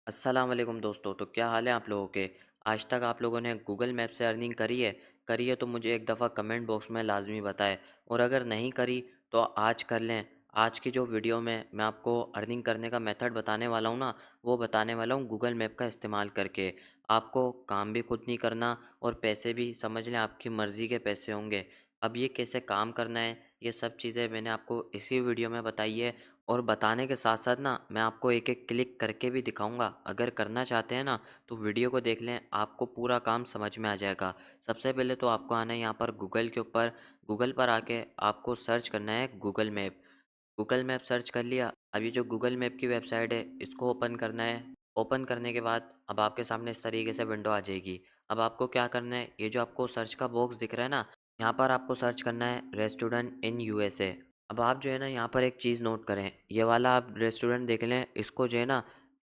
अस्सलाम वालेकुम दोस्तों। तो क्या हाल है आप लोगों के। आज तक आप लोगों ने गूगल मैप से अर्निंग करी है तो मुझे एक दफ़ा कमेंट बॉक्स में लाजमी बताएं। और अगर नहीं करी तो आज कर लें। आज की जो वीडियो में मैं आपको अर्निंग करने का मेथड बताने वाला हूँ ना, वो बताने वाला हूँ गूगल मैप का इस्तेमाल करके। आपको काम भी खुद नहीं करना और पैसे भी समझ लें आपकी मर्ज़ी के पैसे होंगे। अब ये कैसे काम करना है, ये सब चीज़ें मैंने आपको इसी वीडियो में बताई है। और बताने के साथ साथ ना मैं आपको एक एक क्लिक करके भी दिखाऊंगा। अगर करना चाहते हैं ना तो वीडियो को देख लें, आपको पूरा काम समझ में आ जाएगा। सबसे पहले तो आपको आना है यहाँ पर गूगल के ऊपर। गूगल पर आके आपको सर्च करना है Google map. Google map search कर लिया। अब ये जो गूगल मैप की वेबसाइट है इसको ओपन करना है। ओपन करने के बाद अब आपके सामने इस तरीके से विंडो आ जाएगी। अब आपको क्या करना है, ये जो आपको सर्च का बॉक्स दिख रहा है ना, यहाँ पर आपको सर्च करना है रेस्टोरेंट इन यूएसए। अब आप जो है ना यहाँ पर एक चीज़ नोट करें, ये वाला आप रेस्टोरेंट देख लें, इसको जो है ना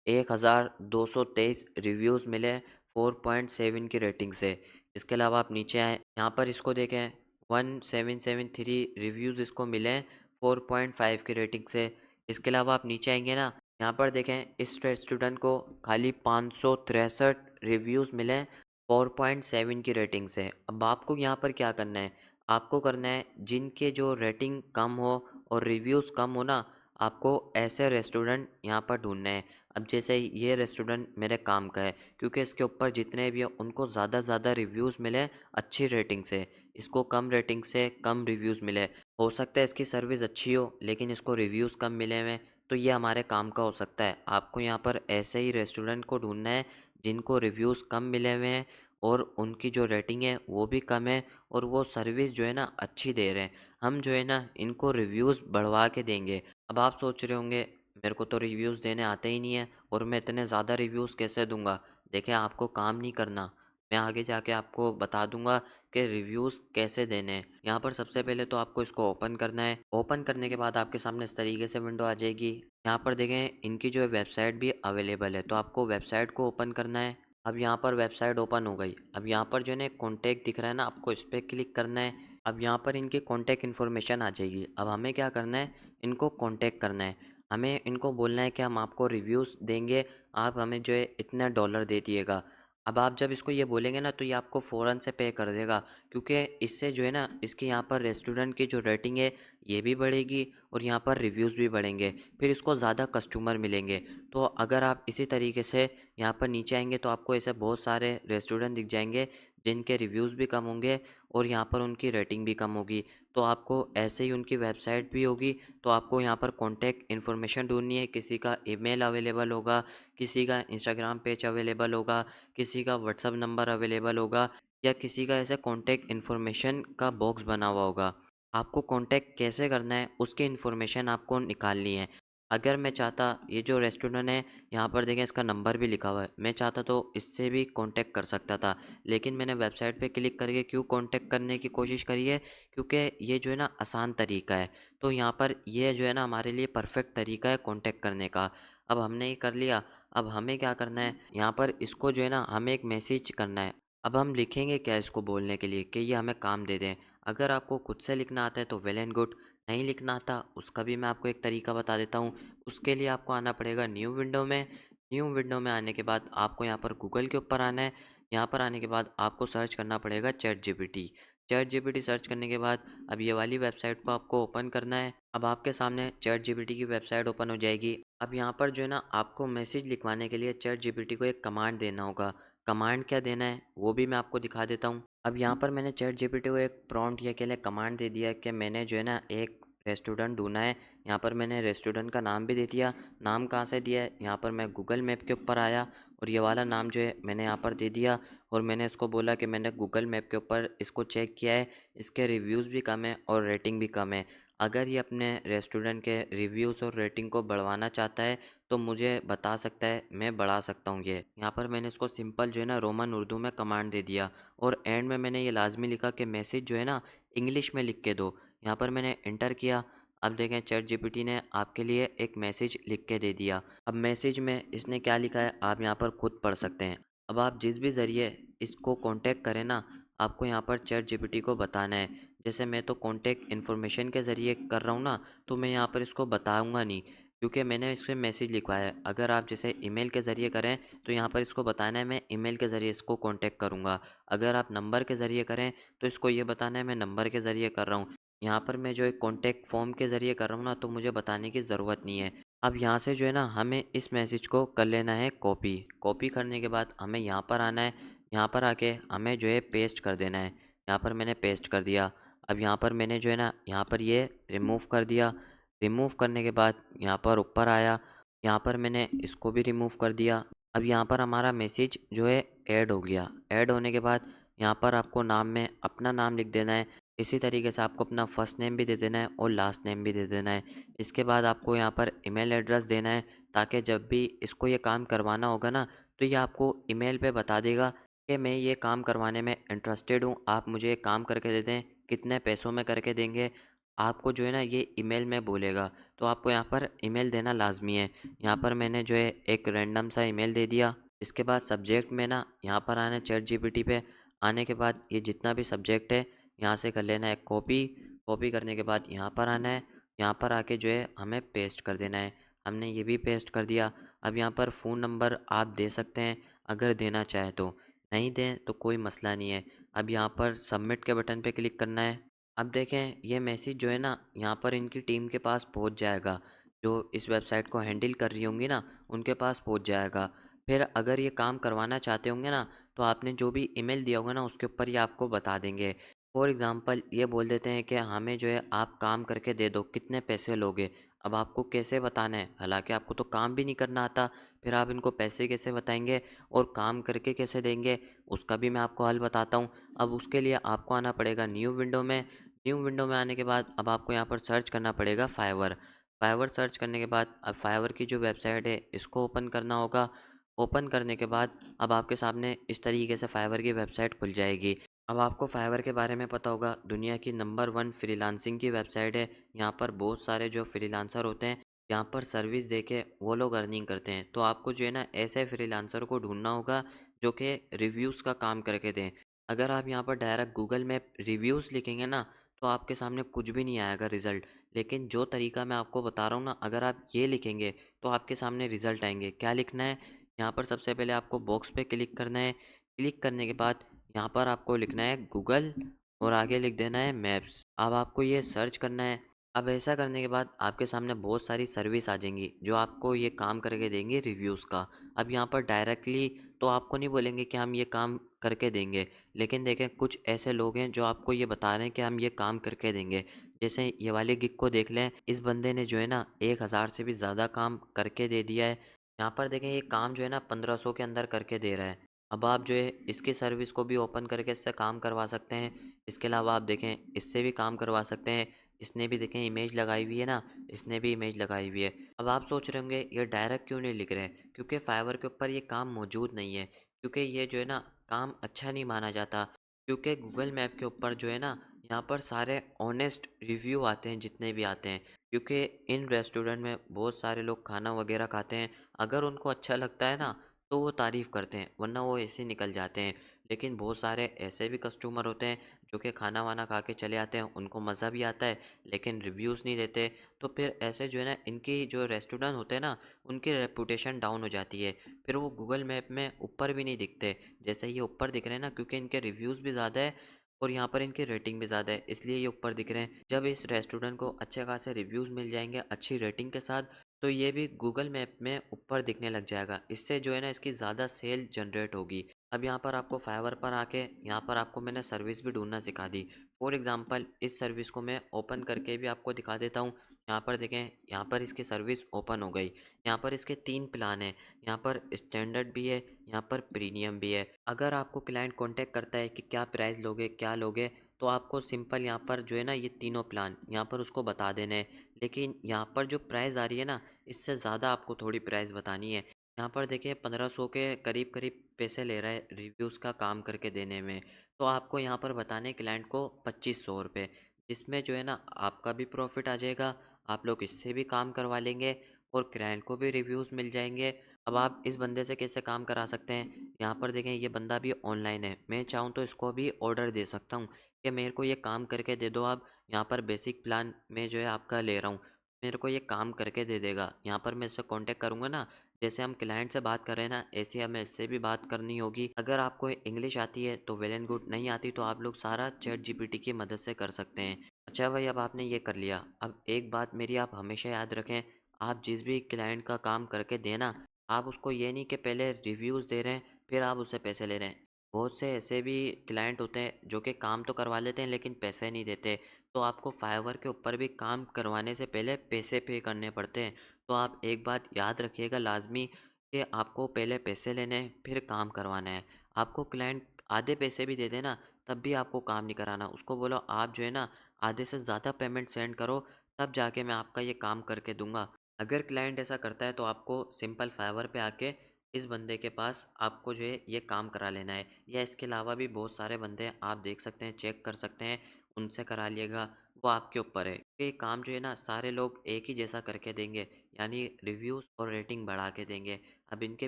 1223 रिव्यूज़ मिले 4.7 की रेटिंग से। इसके अलावा आप नीचे आएँ, यहाँ पर इसको देखें, 1773 रिव्यूज़ इसको मिले हैं 4.5 की रेटिंग से। इसके अलावा आप नीचे आएंगे ना, यहाँ पर देखें इस रेस्टोरेंट को खाली 563 रिव्यूज़ मिले हैं 4.7 की रेटिंग से। अब आपको यहाँ पर क्या करना है, आपको करना है जिनके जो रेटिंग कम हो और रिव्यूज़ कम हो ना, आपको ऐसे रेस्टोरेंट यहाँ पर ढूंढने हैं। अब जैसे ये रेस्टोरेंट मेरे काम का है, क्योंकि इसके ऊपर जितने भी हैं उनको ज़्यादा से ज़्यादा रिव्यूज़ मिले अच्छी रेटिंग से। इसको कम रेटिंग से कम रिव्यूज़ मिले। हो सकता है इसकी सर्विस अच्छी हो लेकिन इसको रिव्यूज़ कम मिले हुए हैं, तो ये हमारे काम का हो सकता है। आपको यहाँ पर ऐसे ही रेस्टोरेंट को ढूंढना है जिनको रिव्यूज़ कम मिले हुए हैं और उनकी जो रेटिंग है वो भी कम है और वो सर्विस जो है ना अच्छी दे रहे हैं। हम जो है ना इनको रिव्यूज़ बढ़वा के देंगे। अब आप सोच रहे होंगे मेरे को तो रिव्यूज़ देने आते ही नहीं है और मैं इतने ज़्यादा रिव्यूज़ कैसे दूंगा। देखिए आपको काम नहीं करना, मैं आगे जाके आपको बता दूंगा कि रिव्यूज़ कैसे देने हैं। यहाँ पर सबसे पहले तो आपको इसको ओपन करना है। ओपन करने के बाद आपके सामने इस तरीके से विंडो आ जाएगी। यहाँ पर देखें इनकी जो है वेबसाइट भी अवेलेबल है, तो आपको वेबसाइट को ओपन करना है। अब यहाँ पर वेबसाइट ओपन हो गई। अब यहाँ पर जो है ना कॉन्टैक्ट दिख रहा है ना, आपको इस पर क्लिक करना है। अब यहाँ पर इनकी कॉन्टैक्ट इन्फॉर्मेशन आ जाएगी। अब हमें क्या करना है, इनको कॉन्टैक्ट करना है। हमें इनको बोलना है कि हम आपको रिव्यूज़ देंगे, आप हमें जो है इतना डॉलर दे दिएगा। अब आप जब इसको ये बोलेंगे ना तो ये आपको फ़ौरन से पे कर देगा, क्योंकि इससे जो है ना इसके यहाँ पर रेस्टोरेंट की जो रेटिंग है ये भी बढ़ेगी और यहाँ पर रिव्यूज़ भी बढ़ेंगे, फिर इसको ज़्यादा कस्टमर मिलेंगे। तो अगर आप इसी तरीके से यहाँ पर नीचे आएंगे तो आपको ऐसे बहुत सारे रेस्टोरेंट दिख जाएंगे जिनके रिव्यूज़ भी कम होंगे और यहाँ पर उनकी रेटिंग भी कम होगी। तो आपको ऐसे ही उनकी वेबसाइट भी होगी। तो आपको यहाँ पर कॉन्टैक्ट इन्फॉर्मेशन ढूंढनी है, किसी का ईमेल अवेलेबल होगा, किसी का इंस्टाग्राम पेज अवेलेबल होगा, किसी का व्हाट्सअप नंबर अवेलेबल होगा या किसी का ऐसा कॉन्टैक्ट इन्फॉर्मेशन का बॉक्स बना हुआ होगा। आपको कॉन्टैक्ट कैसे करना है उसकी इन्फॉर्मेशन आपको निकालनी है। अगर मैं चाहता, ये जो रेस्टोरेंट है यहाँ पर देखें इसका नंबर भी लिखा हुआ है, मैं चाहता तो इससे भी कॉन्टैक्ट कर सकता था, लेकिन मैंने वेबसाइट पे क्लिक करके क्यों कॉन्टैक्ट करने की कोशिश करी है, क्योंकि ये जो है ना आसान तरीका है। तो यहाँ पर ये जो है ना हमारे लिए परफेक्ट तरीका है कॉन्टैक्ट करने का। अब हमने ये कर लिया। अब हमें क्या करना है, यहाँ पर इसको जो है ना हमें एक मैसेज करना है। अब हम लिखेंगे क्या इसको बोलने के लिए कि ये हमें काम दे दें। अगर आपको खुद से लिखना आता है तो वेल एंड गुड, नहीं लिखना आता उसका भी मैं आपको एक तरीका बता देता हूँ। उसके लिए आपको आना पड़ेगा न्यू विंडो में। न्यू विंडो में आने के बाद आपको यहाँ पर गूगल के ऊपर आना है। यहाँ पर आने के बाद आपको सर्च करना पड़ेगा chat GPT. Chat GPT search करने के बाद अब ये वाली वेबसाइट को आपको ओपन करना है। अब आपके सामने चैट जीपीटी की वेबसाइट ओपन हो जाएगी। अब यहाँ पर जो है ना आपको मैसेज लिखवाने के लिए चैट जीपीटी को एक कमांड देना होगा। कमांड क्या देना है वो भी मैं आपको दिखा देता हूँ। अब यहाँ पर मैंने चैट जीपीटी को एक प्रॉम्प्ट या के लिए कमांड दे दिया कि मैंने जो है ना एक रेस्टोरेंट ढूंढना है। यहाँ पर मैंने रेस्टोरेंट का नाम भी दे दिया। नाम कहाँ से दिया है, यहाँ पर मैं गूगल मैप के ऊपर आया और ये वाला नाम जो है मैंने यहाँ पर दे दिया। और मैंने इसको बोला कि मैंने गूगल मैप के ऊपर इसको चेक किया है, इसके रिव्यूज़ भी कम है और रेटिंग भी कम है। अगर ये अपने रेस्टोरेंट के रिव्यूज़ और रेटिंग को बढ़वाना चाहता है तो मुझे बता सकता है, मैं बढ़ा सकता हूँ ये। यहाँ पर मैंने इसको सिंपल जो है ना रोमन उर्दू में कमांड दे दिया और एंड में मैंने ये लाजमी लिखा कि मैसेज जो है ना इंग्लिश में लिख के दो। यहाँ पर मैंने इंटर किया। अब देखें चैट जीपीटी ने आपके लिए एक मैसेज लिख के दे दिया। अब मैसेज में इसने क्या लिखा है आप यहाँ पर खुद पढ़ सकते हैं। अब आप जिस भी ज़रिए इसको कांटेक्ट करें ना, आपको यहाँ पर चैट जीपीटी को बताना है। जैसे मैं तो कांटेक्ट इन्फॉर्मेशन के ज़रिए कर रहा हूँ ना, तो मैं यहाँ पर इसको बताऊँगा नहीं। क्योंकि मैंने इसमें मैसेज लिखवाया है। अगर आप जैसे ईमेल के ज़रिए करें तो यहाँ पर इसको बताना है मैं ईमेल के ज़रिए इसको कॉन्टैक्ट करूँगा। अगर आप नंबर के ज़रिए करें तो इसको ये बताना है मैं नंबर के ज़रिए कर रहा हूँ। यहाँ पर मैं जो है कॉन्टैक्ट फॉर्म के ज़रिए कर रहा हूँ ना, तो मुझे बताने की ज़रूरत नहीं है। अब यहाँ से जो है ना हमें इस मैसेज को कर लेना है कॉपी। कॉपी करने के बाद हमें यहाँ पर आना है। यहाँ पर आके हमें जो है पेस्ट कर देना है। यहाँ पर मैंने पेस्ट कर दिया। अब यहाँ पर मैंने जो है ना यहाँ पर ये रिमूव कर दिया। रिमूव करने के बाद यहाँ पर ऊपर आया। यहाँ पर मैंने इसको भी रिमूव कर दिया। अब यहाँ पर हमारा मैसेज जो है ऐड हो गया। ऐड होने के बाद यहाँ पर आपको नाम में अपना नाम लिख देना है। इसी तरीके से आपको अपना फर्स्ट नेम भी दे देना है और लास्ट नेम भी दे देना है। इसके बाद आपको यहाँ पर ईमेल एड्रेस देना है, ताकि जब भी इसको ये काम करवाना होगा ना, तो ये आपको ईमेल पे बता देगा कि मैं ये काम करवाने में इंटरेस्टेड हूँ, आप मुझे ये काम करके दे दें, कितने पैसों में करके देंगे। आपको जो है ना ये ईमेल में बोलेगा, तो आपको यहाँ पर ईमेल देना लाज़मी है। यहाँ पर मैंने जो है एक रैंडम सा ईमेल दे दिया। इसके बाद सब्जेक्ट में ना यहाँ पर आना है चैटजीपीटी पे। आने के बाद ये जितना भी सब्जेक्ट है यहाँ से कर लेना है कॉपी। कॉपी करने के बाद यहाँ पर आना है। यहाँ पर आके जो है हमें पेस्ट कर देना है। हमने ये भी पेस्ट कर दिया। अब यहाँ पर फ़ोन नंबर आप दे सकते हैं अगर देना चाहें तो, नहीं दें तो कोई मसला नहीं है। अब यहाँ पर सबमिट के बटन पे क्लिक करना है। अब देखें ये मैसेज जो है ना यहाँ पर इनकी टीम के पास पहुँच जाएगा। जो इस वेबसाइट को हैंडल कर रही होंगी ना, उनके पास पहुँच जाएगा। फिर अगर ये काम करवाना चाहते होंगे ना, तो आपने जो भी ईमेल दिया होगा ना उसके ऊपर ये आपको बता देंगे। फॉर एग्ज़ाम्पल ये बोल देते हैं कि हमें जो है आप काम करके दे दो, कितने पैसे लोगे? अब आपको कैसे बताना है? हालाँकि आपको तो काम भी नहीं करना आता, फिर आप इनको पैसे कैसे बताएँगे और काम करके कैसे देंगे? उसका भी मैं आपको हल बताता हूँ। अब उसके लिए आपको आना पड़ेगा न्यू विंडो में। न्यू विंडो में आने के बाद अब आपको यहाँ पर सर्च करना पड़ेगा फाइवर। फाइवर सर्च करने के बाद अब फाइवर की जो वेबसाइट है इसको ओपन करना होगा। ओपन करने के बाद अब आपके सामने इस तरीके से फाइवर की वेबसाइट खुल जाएगी। अब आपको फाइवर के बारे में पता होगा, दुनिया की नंबर 1 फ्रीलांसिंग की वेबसाइट है। यहाँ पर बहुत सारे जो फ्रीलांसर होते हैं, यहाँ पर सर्विस देके वो लोग अर्निंग करते हैं। तो आपको जो है ना ऐसे फ्रीलांसर को ढूंढना होगा जो कि रिव्यूज़ का काम करके दें। अगर आप यहाँ पर डायरेक्ट गूगल में रिव्यूज़ लिखेंगे ना, तो आपके सामने कुछ भी नहीं आएगा रिज़ल्ट। लेकिन जो तरीका मैं आपको बता रहा हूँ ना, अगर आप ये लिखेंगे तो आपके सामने रिज़ल्ट आएंगे। क्या लिखना है? यहाँ पर सबसे पहले आपको बॉक्स पे क्लिक करना है। क्लिक करने के बाद यहाँ पर आपको लिखना है गूगल और आगे लिख देना है मैप्स। अब आपको ये सर्च करना है। अब ऐसा करने के बाद आपके सामने बहुत सारी सर्विस आ जाएंगी जो आपको ये काम करके देंगे रिव्यूज़ का। अब यहाँ पर डायरेक्टली तो आपको नहीं बोलेंगे कि हम ये काम करके देंगे, लेकिन देखें कुछ ऐसे लोग हैं जो आपको ये बता रहे हैं कि हम ये काम करके देंगे। जैसे ये वाले गिग को देख लें, इस बंदे ने जो है ना 1000 से भी ज़्यादा काम करके दे दिया है। यहाँ पर देखें ये काम जो है ना 1500 के अंदर करके दे रहा है। अब आप जो है इसकी सर्विस को भी ओपन करके इससे काम करवा सकते हैं। इसके अलावा आप देखें इससे भी काम करवा सकते हैं। इसने भी देखें इमेज लगाई हुई है ना, इसने भी इमेज लगाई हुई है। अब आप सोच रहे होंगे ये डायरेक्ट क्यों नहीं लिख रहे हैं? क्योंकि फाइवर के ऊपर ये काम मौजूद नहीं है। क्योंकि ये जो है ना काम अच्छा नहीं माना जाता। क्योंकि गूगल मैप के ऊपर जो है ना यहाँ पर सारे ऑनेस्ट रिव्यू आते हैं जितने भी आते हैं। क्योंकि इन रेस्टोरेंट में बहुत सारे लोग खाना वगैरह खाते हैं। अगर उनको अच्छा लगता है ना, तो वो तारीफ़ करते हैं, वरना वो ऐसे ही निकल जाते हैं। लेकिन बहुत सारे ऐसे भी कस्टमर होते हैं जो कि खाना वाना खा के चले आते हैं, उनको मज़ा भी आता है लेकिन रिव्यूज़ नहीं देते। तो फिर ऐसे जो है ना इनकी जो रेस्टोरेंट होते हैं ना, उनकी रेपुटेशन डाउन हो जाती है। फिर वो गूगल मैप में ऊपर भी नहीं दिखते। जैसे ये ऊपर दिख रहे हैं ना, क्योंकि इनके रिव्यूज़ भी ज़्यादा है और यहाँ पर इनकी रेटिंग भी ज़्यादा है, इसलिए ये ऊपर दिख रहे हैं। जब इस रेस्टोरेंट को अच्छे खासे रिव्यूज़ मिल जाएंगे अच्छी रेटिंग के साथ, तो ये भी गूगल मैप में ऊपर दिखने लग जाएगा। इससे जो है ना इसकी ज़्यादा सेल जनरेट होगी। अब यहाँ पर आपको फाइवर पर आके यहाँ पर आपको मैंने सर्विस भी ढूंढना सिखा दी। फॉर एग्जांपल इस सर्विस को मैं ओपन करके भी आपको दिखा देता हूँ। यहाँ पर देखें, यहाँ पर इसकी सर्विस ओपन हो गई। यहाँ पर इसके 3 प्लान हैं। यहाँ पर स्टैंडर्ड भी है, यहाँ पर प्रीमियम भी है। अगर आपको क्लाइंट कॉन्टेक्ट करता है कि क्या प्राइस लोगे क्या लोगे, तो आपको सिंपल यहाँ पर जो है ना ये तीनों प्लान यहाँ पर उसको बता देने हैं। लेकिन यहाँ पर जो प्राइस आ रही है ना, इससे ज़्यादा आपको थोड़ी प्राइस बतानी है। यहाँ पर देखिए 1500 के करीब करीब पैसे ले रहा है रिव्यूज़ का काम करके देने में। तो आपको यहाँ पर बताने क्लाइंट को 2500 रुपये, जिसमें जो है ना आपका भी प्रॉफिट आ जाएगा, आप लोग इससे भी काम करवा लेंगे और क्लाइंट को भी रिव्यूज़ मिल जाएंगे। अब आप इस बंदे से कैसे काम करा सकते हैं? यहाँ पर देखें ये बंदा भी ऑनलाइन है, मैं चाहूँ तो इसको भी ऑर्डर दे सकता हूँ कि मेरे को ये काम करके दे दो आप। यहाँ पर बेसिक प्लान में जो है आपका ले रहा हूँ, मेरे को ये काम करके दे देगा। यहाँ पर मैं इससे कॉन्टैक्ट करूँगा ना, जैसे हम क्लाइंट से बात कर रहे हैं ना, ऐसे हमें इससे भी बात करनी होगी। अगर आपको इंग्लिश आती है तो वेल एंड गुड, नहीं आती तो आप लोग सारा चैट जीपीटी की मदद से कर सकते हैं। अच्छा भाई, अब आपने ये कर लिया। अब एक बात मेरी आप हमेशा याद रखें, आप जिस भी क्लाइंट का काम करके दें ना, आप उसको ये नहीं कि पहले रिव्यूज़ दे रहे हैं, फिर आप उससे पैसे ले रहे हैं। बहुत से ऐसे भी क्लाइंट होते हैं जो कि काम तो करवा लेते हैं लेकिन पैसे नहीं देते। तो आपको फाइवर के ऊपर भी काम करवाने से पहले पैसे पे करने पड़ते हैं। तो आप एक बात याद रखिएगा लाज़मी, कि आपको पहले पैसे लेने हैं, फिर काम करवाना है। आपको क्लाइंट आधे पैसे भी दे दे ना, तब भी आपको काम नहीं कराना। उसको बोलो आप जो है ना, आधे से ज़्यादा पेमेंट सेंड करो, तब जाके मैं आपका ये काम करके दूँगा। अगर क्लाइंट ऐसा करता है तो आपको सिंपल फाइवर पे आके इस बंदे के पास आपको जो है ये काम करा लेना है। या इसके अलावा भी बहुत सारे बंदे हैं, आप देख सकते हैं, चेक कर सकते हैं, उनसे करा लिएगा। वो आपके ऊपर है। ये काम जो है ना, सारे लोग एक ही जैसा करके देंगे, यानी रिव्यूज़ और रेटिंग बढ़ा के देंगे। अब इनके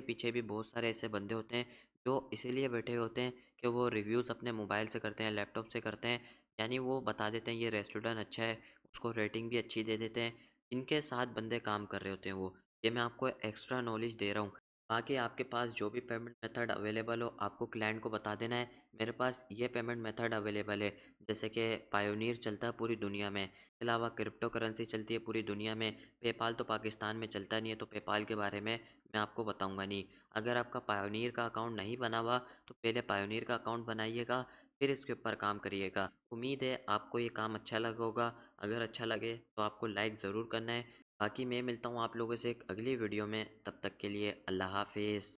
पीछे भी बहुत सारे ऐसे बंदे होते हैं जो इसीलिए बैठे हुए होते हैं कि वो रिव्यूज़ अपने मोबाइल से करते हैं, लैपटॉप से करते हैं। यानी वो बता देते हैं ये रेस्टोरेंट अच्छा है, उसको रेटिंग भी अच्छी दे देते हैं। इनके साथ बंदे काम कर रहे होते हैं वो। ये मैं आपको एक्स्ट्रा नॉलेज दे रहा हूँ। बाकी आपके पास जो भी पेमेंट मेथड अवेलेबल हो, आपको क्लाइंट को बता देना है, मेरे पास ये पेमेंट मेथड अवेलेबल है। जैसे कि पायोनियर चलता है पूरी दुनिया में, इसके अलावा क्रिप्टो करेंसी चलती है पूरी दुनिया में। पेपाल तो पाकिस्तान में चलता नहीं है, तो पेपाल के बारे में मैं आपको बताऊंगा नहीं। अगर आपका पायोनियर का अकाउंट नहीं बना हुआ, तो पहले पायोनियर का अकाउंट बनाइएगा, फिर इसके ऊपर काम करिएगा। उम्मीद है आपको ये काम अच्छा लगा होगा। अगर अच्छा लगे तो आपको लाइक ज़रूर करना है। बाकी मैं मिलता हूँ आप लोगों से एक अगली वीडियो में, तब तक के लिए अल्लाह हाफिज़।